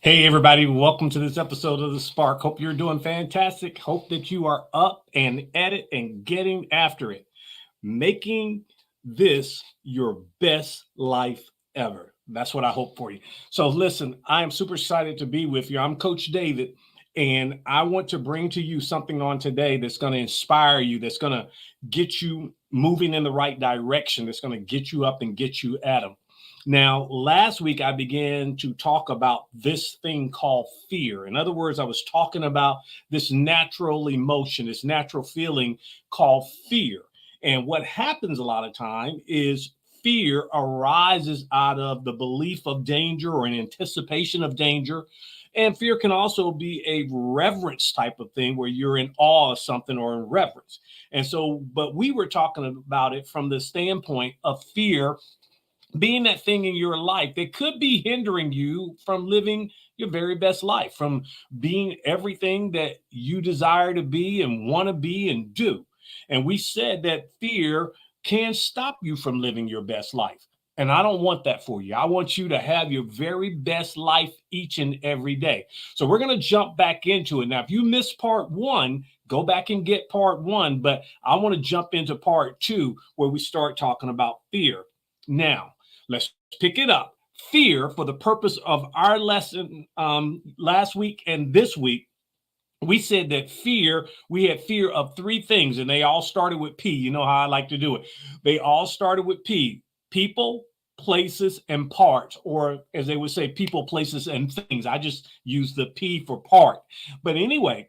Hey, everybody, welcome to this episode of The Spark. Hope you're doing fantastic. Hope that you are up and at it and getting after it, making this your best life ever. That's what I hope for you. So, listen, I am super excited to be with you. I'm Coach David, and I want to bring to you something on today that's going to inspire you, that's going to get you moving in the right direction, that's going to get you up and get you at them. Now, last week I began to talk about this thing called fear. In other words, I was talking about this natural emotion, this natural feeling called fear. And what happens a lot of time is fear arises out of the belief of danger or an anticipation of danger. And fear can also be a reverence type of thing where you're in awe of something or in reverence. And so, but we were talking about it from the standpoint of fear being that thing in your life that could be hindering you from living your very best life, from being everything that you desire to be and want to be and do. And we said that fear can stop you from living your best life. And I don't want that for you. I want you to have your very best life each and every day. So we're going to jump back into it. Now, if you missed part one, go back and get part one. But I want to jump into part two where we start talking about fear. Now, let's pick it up. Fear, for the purpose of our lesson last week and this week, we said that fear, we had fear of three things, and they all started with P. You know how I like to do it. They all started with P: people, places, and parts, or as they would say, people, places, and things. I just use the P for part. But anyway,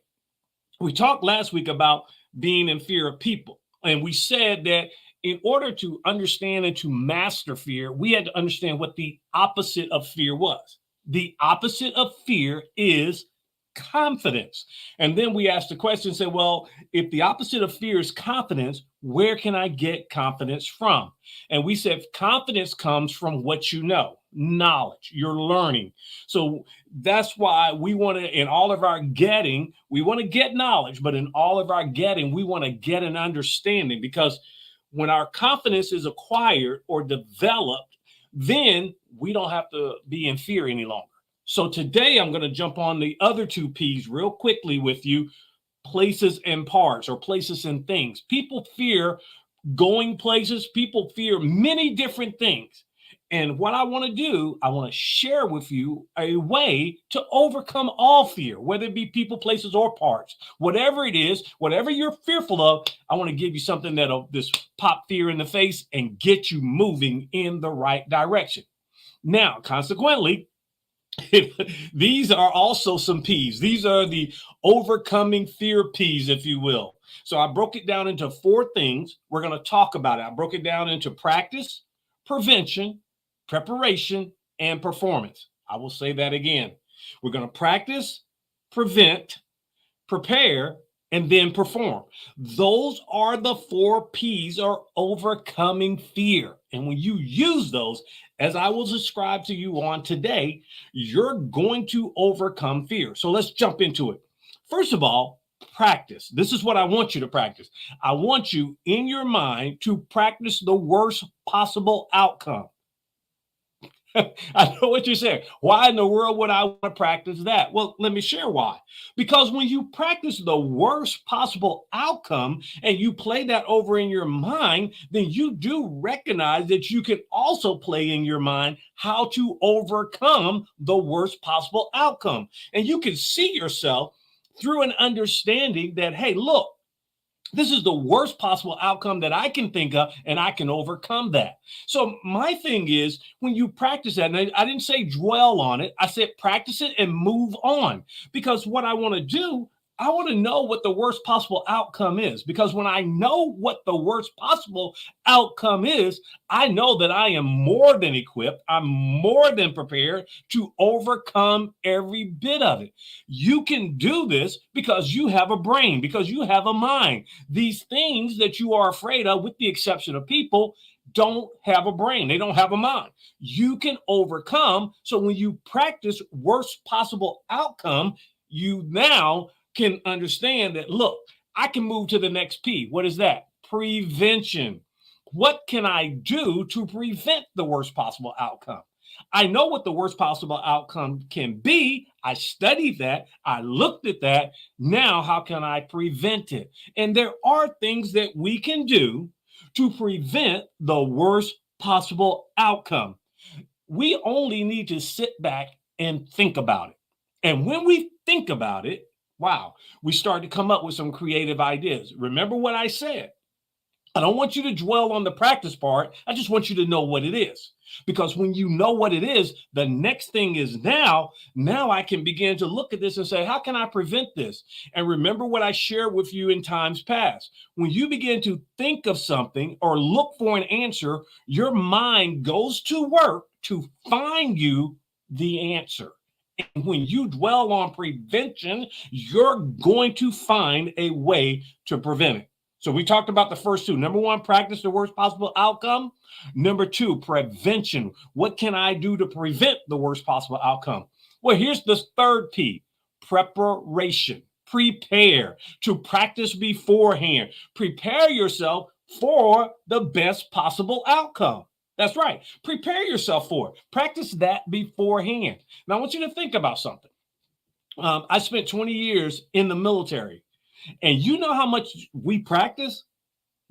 we talked last week about being in fear of people. And we said that in order to understand and to master fear, we had to understand what the opposite of fear was. The opposite of fear is confidence. And then we asked the question, say, well, if the opposite of fear is confidence, where can I get confidence from? And we said confidence comes from what you know, knowledge, you're learning. So that's why we want to, in all of our getting, we want to get knowledge, but in all of our getting, we want to get an understanding, because when our confidence is acquired or developed, then we don't have to be in fear any longer. So today I'm going to jump on the other two P's real quickly with you: places and parts, or places and things. People fear going places, people fear many different things. And what I want to do, I want to share with you a way to overcome all fear, whether it be people, places, or parts. Whatever it is, whatever you're fearful of, I want to give you something that'll just pop fear in the face and get you moving in the right direction. Now, consequently, these are also some P's. These are the overcoming fear P's, if you will. So I broke it down into four things. We're going to talk about it. I broke it down into practice, prevention, preparation, and performance. I will say that again. We're going to practice, prevent, prepare, and then perform. Those are the four P's, or overcoming fear. And when you use those, as I will describe to you on today, you're going to overcome fear. So let's jump into it. First of all, practice. This is what I want you to practice. I want you in your mind to practice the worst possible outcome. I know what you're saying. Why in the world would I want to practice that? Well, let me share why. Because when you practice the worst possible outcome and you play that over in your mind, then you do recognize that you can also play in your mind how to overcome the worst possible outcome. And you can see yourself through an understanding that, hey, look, this is the worst possible outcome that I can think of, and I can overcome that. So my thing is, when you practice that, and I didn't say dwell on it, I said practice it and move on. Because what I want to do, I want to know what the worst possible outcome is. Because when I know what the worst possible outcome is, I know that I am more than equipped, I'm more than prepared to overcome every bit of it. You can do this because you have a brain, because you have a mind. These things that you are afraid of, with the exception of people, don't have a brain. They don't have a mind. You can overcome. So when you practice worst possible outcome, you now can understand that, look, I can move to the next P. What is that? Prevention. What can I do to prevent the worst possible outcome? I know what the worst possible outcome can be. I studied that. I looked at that. Now, how can I prevent it? And there are things that we can do to prevent the worst possible outcome. We only need to sit back and think about it. And when we think about it, wow, we start to come up with some creative ideas. Remember what I said. I don't want you to dwell on the practice part. I just want you to know what it is. Because when you know what it is, the next thing is now I can begin to look at this and say, how can I prevent this? And remember what I shared with you in times past. When you begin to think of something or look for an answer, your mind goes to work to find you the answer. And when you dwell on prevention, you're going to find a way to prevent it. So we talked about the first two. Number one, practice the worst possible outcome. Number two, prevention. What can I do to prevent the worst possible outcome? Well, here's the third P, preparation. Prepare, to practice beforehand. Prepare yourself for the best possible outcome. That's right. Prepare yourself for it. Practice that beforehand. Now, I want you to think about something. I spent 20 years in the military. And you know how much we practice?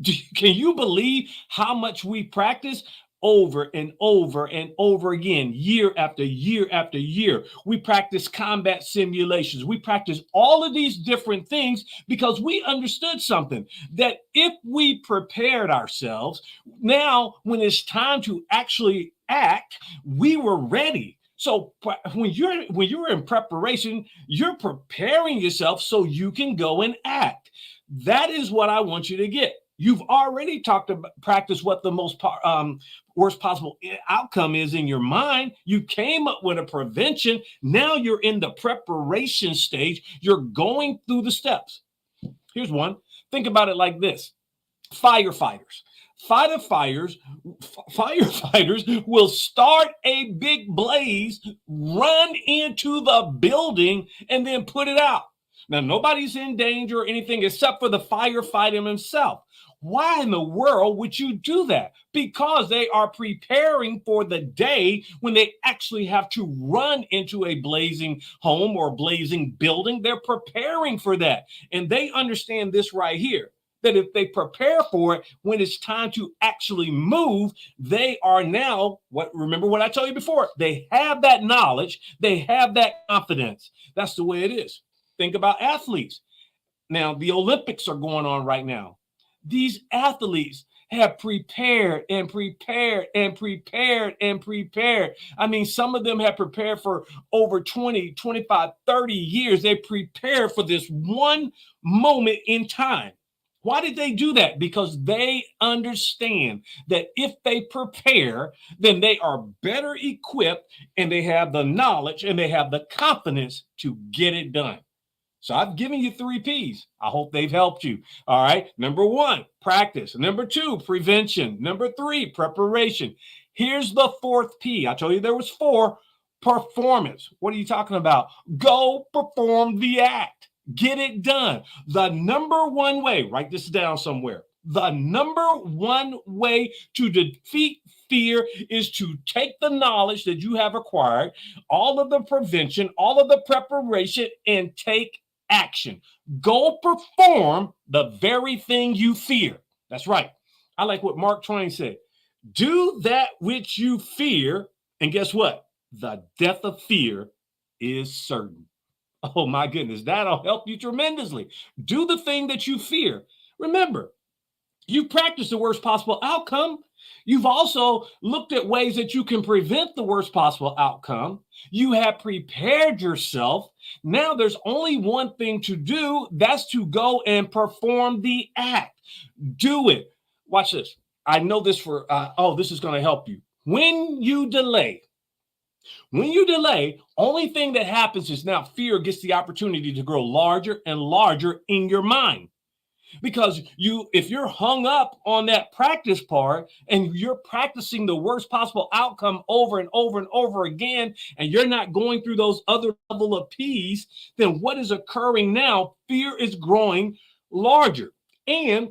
Can you believe how much we practice over and over and over again, year after year after year? We practice combat simulations. We practice all of these different things because we understood something, that if we prepared ourselves, now when it's time to actually act, we were ready. So when you're in preparation, you're preparing yourself so you can go and act. That is what I want you to get. You've already talked about practice what the worst possible outcome is in your mind. You came up with a prevention. Now you're in the preparation stage. You're going through the steps. Here's one. Think about it like this. Firefighters. Firefighters will start a big blaze, run into the building, and then put it out. Now, nobody's in danger or anything except for the firefighter himself. Why in the world would you do that? Because they are preparing for the day when they actually have to run into a blazing home or blazing building. They're preparing for that. And they understand this right here, that if they prepare for it, when it's time to actually move, they are now, remember what I told you before, they have that knowledge, they have that confidence. That's the way it is. Think about athletes. Now, the Olympics are going on right now. These athletes have prepared and prepared and prepared and prepared. I mean, some of them have prepared for over 20, 25, 30 years. They prepared for this one moment in time. Why did they do that? Because they understand that if they prepare, then they are better equipped and they have the knowledge and they have the confidence to get it done. So I've given you 3 P's. I hope they've helped you. All right. Number 1, practice. Number 2, prevention. Number 3, preparation. Here's the 4th P. I told you there was 4. Performance. What are you talking about? Go perform the act. Get it done. The number 1 way, write this down somewhere. The number 1 way to defeat fear is to take the knowledge that you have acquired, all of the prevention, all of the preparation, and take action. Go perform the very thing you fear. That's right. I like what Mark Twain said. Do that which you fear, and guess what? The death of fear is certain. Oh my goodness, that'll help you tremendously. Do the thing that you fear. Remember, you practice the worst possible outcome. You've also looked at ways that you can prevent the worst possible outcome. You have prepared yourself. Now there's only one thing to do. That's to go and perform the act. Do it. Watch this. I know this this is going to help you. When you delay, only thing that happens is now fear gets the opportunity to grow larger and larger in your mind. Because if you're hung up on that practice part and you're practicing the worst possible outcome over and over and over again, and you're not going through those other level of P's, then what is occurring now? Fear is growing larger. And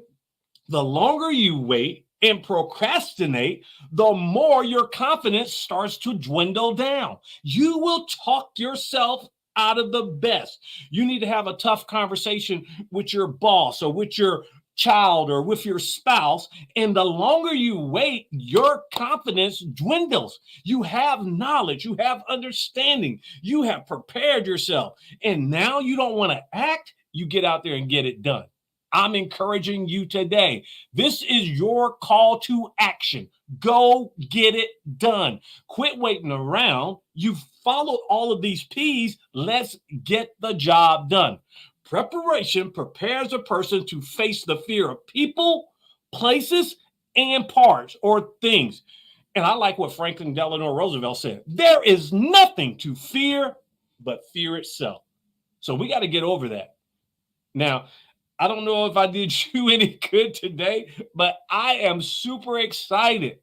the longer you wait and procrastinate, the more your confidence starts to dwindle down. You will talk yourself out of the best. You need to have a tough conversation with your boss or with your child or with your spouse. And the longer you wait, your confidence dwindles. You have knowledge, you have understanding, you have prepared yourself. And now you don't want to act, you get out there and get it done. I'm encouraging you today. This is your call to action. Go get it done. Quit waiting around. You've followed all of these P's. Let's get the job done. Preparation prepares a person to face the fear of people, places, and parts or things. And I like what Franklin Delano Roosevelt said. There is nothing to fear but fear itself. So we got to get over that. Now, I don't know if I did you any good today, but I am super excited.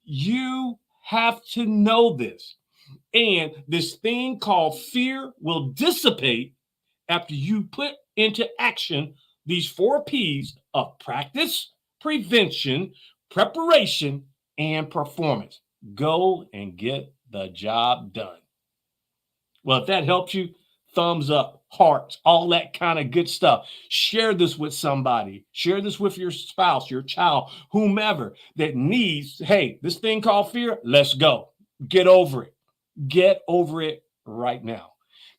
You have to know this. And this thing called fear will dissipate after you put into action these 4 P's of practice, prevention, preparation, and performance. Go and get the job done. Well, if that helps you, thumbs up, hearts, all that kind of good stuff. Share this with somebody. Share this with your spouse, your child, whomever that needs, hey, this thing called fear, let's go. Get over it. Get over it right now.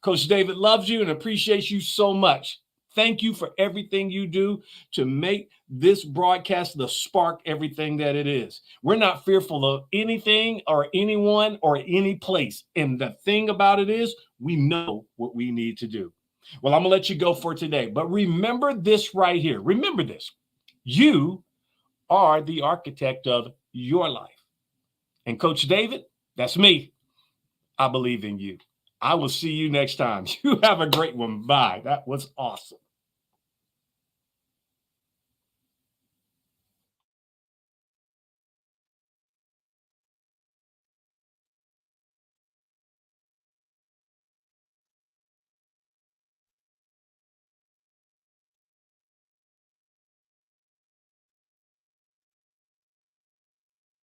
Coach David loves you and appreciates you so much. Thank you for everything you do to make this broadcast the spark, everything that it is. We're not fearful of anything or anyone or any place. And the thing about it is, we know what we need to do. Well, I'm going to let you go for today. But remember this right here. Remember this. You are the architect of your life. And Coach David, that's me. I believe in you. I will see you next time. You have a great one. Bye. That was awesome.